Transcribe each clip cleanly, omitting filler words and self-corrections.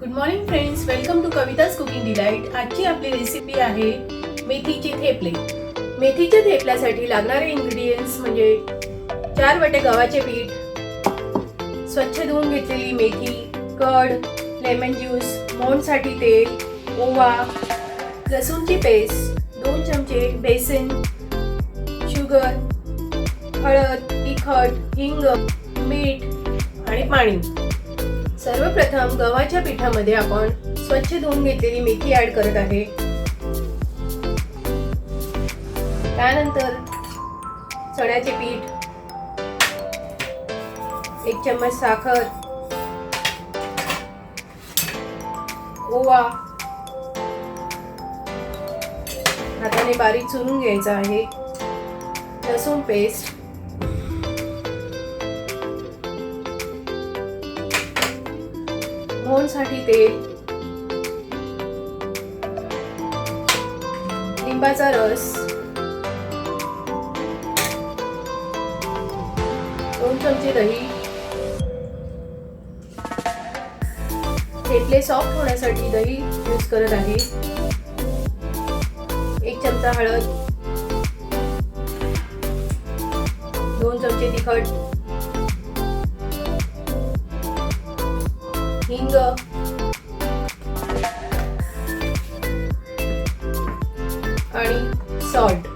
Good morning friends, welcome to Kavita's cooking delight. आजची आपली recipe आहे मेथीचे थेपले। मेथीच्या थेपल्यासाठी लागणारे इंग्रेडिएंट्स म्हणजे 4 वाटे गव्हाचे पीठ, स्वच्छ धुवून घेतलेली मेथी, कढ, लेमन ज्यूस, मोहनसाठी तेल, ओवा, लसूणची पेस्ट, 2 चमचे बेसन, शुगर, हळद, तिखट, हिंग, मीठ आणि पाणी। सर्वप्रथम गव्हाच्या पिठामध्ये आपण स्वच्छ धुवून घेतलेली मेथी ऍड करत आहे। त्यानंतर चण्याचे पीठ, 1 चम्मच साखर, ओवा, हाताने बारीक चुरून घ्यायचा आहे, लसूण पेस्ट, मोहनसाठी तेल, लिंबाचा रस, 2 चमचे दही, थेपले सॉफ्ट होण्यासाठी दही यूज करत आहे, 1 चमचा हळद, 2 चमचे तिखट, हिंग, आणि सॉल्ट।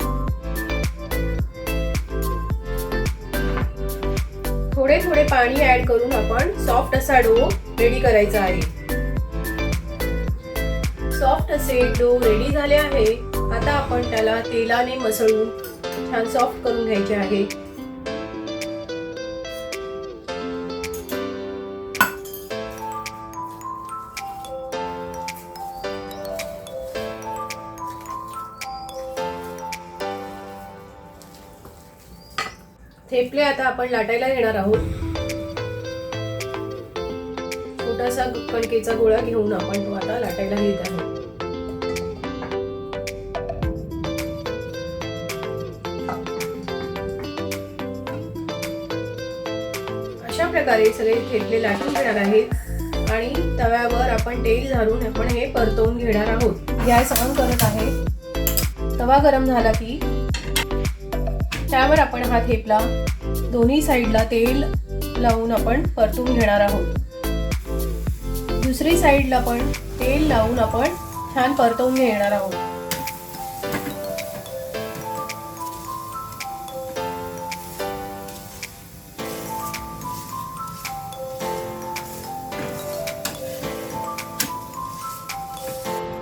थोडे थोडे पाणी ऍड करून आपण सॉफ्ट असा डो रेडी करायचा आहे। सॉफ्ट असे डो रेडी झाले आहे। आता आपण त्याला तेलाने मसळून छान सॉफ्ट करून घ्यायचे आहे। थेपले आता आपण लाटायला घेणार आहोत। छोटासा कणकेचा गोळा घेऊन आपण तो आता लाटायला घेत आहोत। अशा प्रकारे सगळे थेपले लाटून घेणार आहेत आणि तव्यावर आपण तेल झारून आपण हे परतवून घेणार आहोत। गॅस ऑन करत आहे। तवा गरम झाला की त्यावर आपण हा थेपला दोन्ही साइडला तेल लावून आपण परतून घेणार आहोत। दुसरी साइडला पण तेल लावून आपण छान परतवून घेणार आहोत।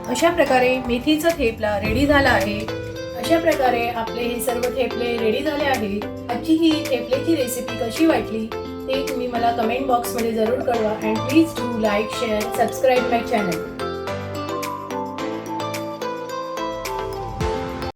अशा प्रकारे मेथीचा थेपला रेडी झाला आहे। अशा प्रकारे आपले हे सर्व थेपले रेडी झाले आहेत। आजची ही थेपल्याची रेसिपी कशी वाटली ते तुम्ही मला कमेंट बॉक्समध्ये जरूर कळवा। And please do like, share, subscribe my channel.